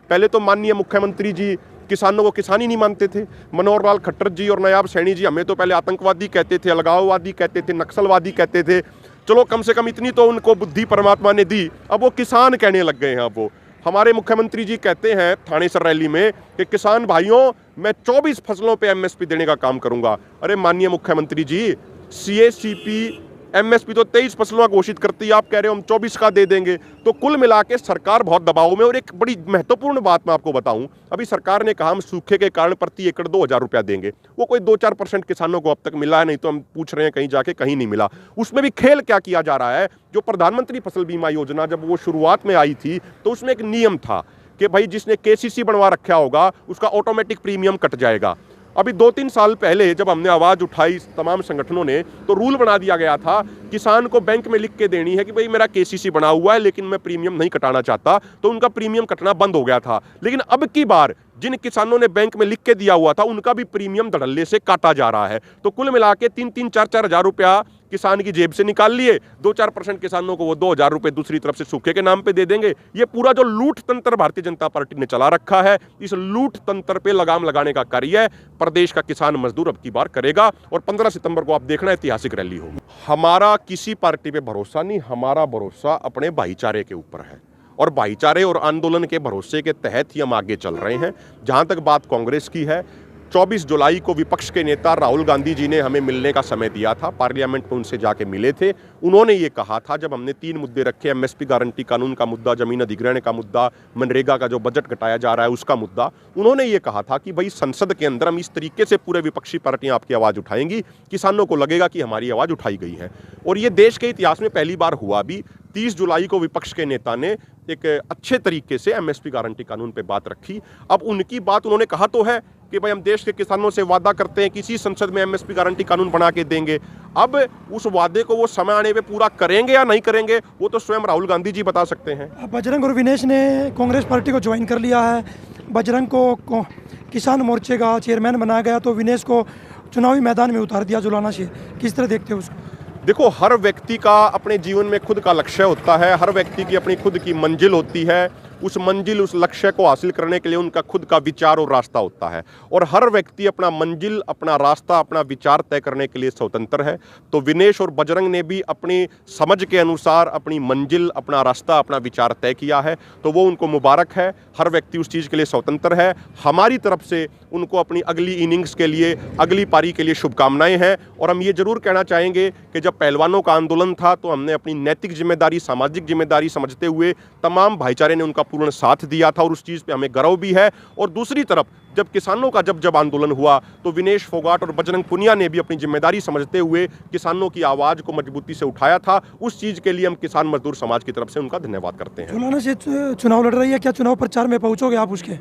पहले तो माननीय मुख्यमंत्री जी किसानों को किसान ही नहीं मानते थे। मनोहर लाल खट्टर जी और नायाब सैनी जी हमें तो पहले आतंकवादी कहते थे, अलगाववादी कहते थे, नक्सलवादी कहते थे। चलो कम से कम इतनी तो उनको बुद्धि परमात्मा ने दी, अब वो किसान कहने लग गए हैं। अब वो हमारे मुख्यमंत्री जी कहते हैं थानेसर रैली में कि किसान भाइयों मैं 24 फसलों पे एमएसपी देने का काम करूंगा। अरे माननीय मुख्यमंत्री जी, सीएसीपी एमएसपी तो 23 फसलों का घोषित करती है, आप कह रहे हो हम 24 का दे देंगे। तो कुल मिला के सरकार बहुत दबाव में। और एक बड़ी महत्वपूर्ण बात मैं आपको बताऊं, अभी सरकार ने कहा हम सूखे के कारण प्रति एकड़ 2000 रुपया देंगे। वो कोई 2-4% किसानों को अब तक मिला है, नहीं तो हम पूछ रहे हैं कहीं जाके कहीं नहीं मिला। उसमें भी खेल क्या किया जा रहा है, जो प्रधानमंत्री फसल बीमा योजना जब वो शुरुआत में आई थी तो उसमें एक नियम था कि भाई जिसने केसीसी बनवा रखा होगा उसका ऑटोमेटिक प्रीमियम कट जाएगा। अभी 2-3 साल पहले जब हमने आवाज़ उठाई तमाम संगठनों ने, तो रूल बना दिया गया था किसान को बैंक में लिख के देनी है कि भाई मेरा केसीसी बना हुआ है लेकिन मैं प्रीमियम नहीं कटाना चाहता, तो उनका प्रीमियम कटना बंद हो गया था। लेकिन अब की बार जिन किसानों ने बैंक में लिख के दिया हुआ था उनका भी प्रीमियम धड़ल्ले से काटा जा रहा है। तो कुल मिला के 3-3, 4-4 हज़ार रुपया किसान की जेब से निकाल लिए, 2-4% किसानों को वो 2000 रुपये दूसरी तरफ से सूखे के नाम पे दे देंगे। ये पूरा जो लूट तंत्र भारतीय जनता पार्टी ने चला रखा है, इस लूट तंत्र पे लगाम लगाने का कार्य प्रदेश का किसान मजदूर अब की बार करेगा। और 15 सितंबर को आप देखना ऐतिहासिक रैली होगी। हमारा किसी पार्टी पे भरोसा नहीं, हमारा भरोसा अपने भाईचारे के ऊपर है और भाईचारे और आंदोलन के भरोसे के तहत ही हम आगे चल रहे हैं। जहां तक बात कांग्रेस की है, 24 जुलाई को विपक्ष के नेता राहुल गांधी जी ने हमें मिलने का समय दिया था, पार्लियामेंट में उनसे जाके मिले थे। उन्होंने ये कहा था, जब हमने 3 मुद्दे रखे, एमएसपी गारंटी कानून का मुद्दा, जमीन अधिग्रहण का मुद्दा, मनरेगा का जो बजट घटाया जा रहा है उसका मुद्दा, उन्होंने ये कहा था कि भाई संसद के अंदर हम इस तरीके से पूरे विपक्षी पार्टियां आपकी आवाज़ उठाएंगी, किसानों को लगेगा कि हमारी आवाज़ उठाई गई है। और ये देश के इतिहास में पहली बार हुआ भी। 30 जुलाई को विपक्ष के नेता ने एक अच्छे तरीके से एमएसपी गारंटी कानून पे बात रखी। अब उनकी बात उन्होंने कहा तो है कि भाई हम देश के किसानों से वादा करते हैं कि इसी संसद में एमएसपी गारंटी कानून बना के देंगे। अब उस वादे को वो समय आने पे पूरा करेंगे या नहीं करेंगे, वो तो स्वयं राहुल गांधी जी बता सकते हैं। बजरंग और विनेश ने कांग्रेस पार्टी को ज्वाइन कर लिया है। बजरंग को किसान मोर्चे का चेयरमैन बनाया गया, तो विनेश को चुनावी मैदान में उतार दिया जुलाना से। किस तरह देखते हो उसको? देखो, हर व्यक्ति का अपने जीवन में खुद का लक्ष्य होता है, हर व्यक्ति की अपनी खुद की मंजिल होती है। उस मंजिल, उस लक्ष्य को हासिल करने के लिए उनका खुद का विचार और रास्ता होता है। और हर व्यक्ति अपना मंजिल, अपना रास्ता, अपना विचार तय करने के लिए स्वतंत्र है। तो विनेश और बजरंग ने भी अपनी समझ के अनुसार अपनी मंजिल, अपना रास्ता, अपना विचार तय किया है, तो वो उनको मुबारक है। हर व्यक्ति उस चीज़ के लिए स्वतंत्र है। हमारी तरफ से उनको अपनी अगली इनिंग्स के लिए, अगली पारी के लिए शुभकामनाएं हैं। और हम ये जरूर कहना चाहेंगे कि जब पहलवानों का आंदोलन था तो हमने अपनी नैतिक जिम्मेदारी, सामाजिक जिम्मेदारी समझते हुए तमाम भाईचारे ने उनका पूर्ण साथ दिया था और उस चीज़ पे हमें गर्व भी है। और दूसरी तरफ जब किसानों का जब आंदोलन हुआ तो विनेश फोगाट और बजरंग पुनिया ने भी अपनी जिम्मेदारी समझते हुए किसानों की आवाज़ को मजबूती से उठाया था। उस चीज़ के लिए हम किसान मजदूर समाज की तरफ से उनका धन्यवाद करते हैं। जुलाना से चुनाव लड़ रही है, क्या चुनाव प्रचार में पहुंचोगे आप उसके?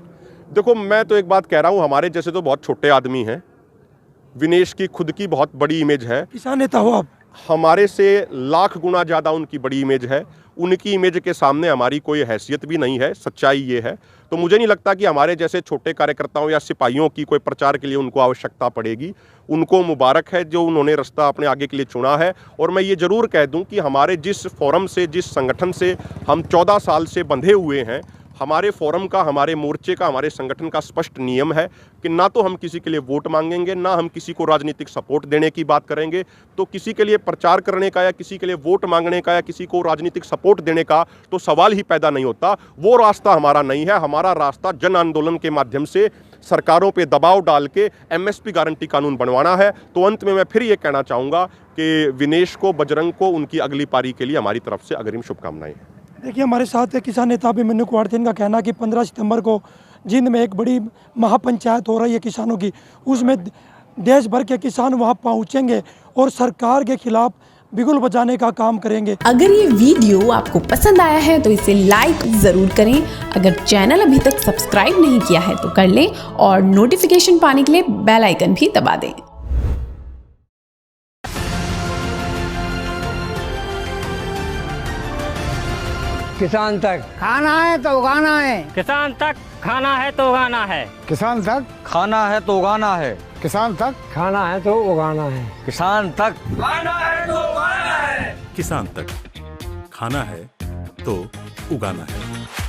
देखो, मैं तो एक बात कह रहा हूँ, हमारे जैसे तो बहुत छोटे आदमी हैं। विनेश की खुद की बहुत बड़ी इमेज है, किसान नेता हो आप। हमारे से लाख गुना ज़्यादा उनकी बड़ी इमेज है। उनकी इमेज के सामने हमारी कोई हैसियत भी नहीं है, सच्चाई ये है। तो मुझे नहीं लगता कि हमारे जैसे छोटे कार्यकर्ताओं या सिपाहियों की कोई प्रचार के लिए उनको आवश्यकता पड़ेगी। उनको मुबारक है जो उन्होंने रास्ता अपने आगे के लिए चुना है। और मैं ये ज़रूर कह दूं कि हमारे जिस फोरम से, जिस संगठन से हम 14 साल से बंधे हुए हैं, हमारे फोरम का, हमारे मोर्चे का, हमारे संगठन का स्पष्ट नियम है कि ना तो हम किसी के लिए वोट मांगेंगे, ना हम किसी को राजनीतिक सपोर्ट देने की बात करेंगे। तो किसी के लिए प्रचार करने का या किसी के लिए वोट मांगने का या किसी को राजनीतिक सपोर्ट देने का तो सवाल ही पैदा नहीं होता। वो रास्ता हमारा नहीं है। हमारा रास्ता जन आंदोलन के माध्यम से सरकारों पे दबाव डाल के एमएसपी गारंटी कानून बनवाना है। तो अंत में मैं फिर ये कहना चाहूँगा कि विनेश को, बजरंग को उनकी अगली पारी के लिए हमारी तरफ से अग्रिम शुभकामनाएं हैं। देखिए, हमारे साथ किसान नेता अभिमन्यु कुमार का कहना कि 15 सितंबर को जींद में एक बड़ी महापंचायत हो रही है किसानों की, उसमें देश भर के किसान वहां पहुंचेंगे और सरकार के खिलाफ बिगुल बजाने का काम करेंगे। अगर ये वीडियो आपको पसंद आया है तो इसे लाइक जरूर करें। अगर चैनल अभी तक सब्सक्राइब नहीं किया है तो कर लें और नोटिफिकेशन पाने के लिए बेल आइकन भी दबा दें। किसान तक खाना है तो उगाना है, किसान तक खाना है तो उगाना है, किसान तक खाना है तो उगाना है, किसान तक खाना है तो उगाना है, किसान तक खाना है तो उगाना है, किसान तक खाना है तो उगाना है।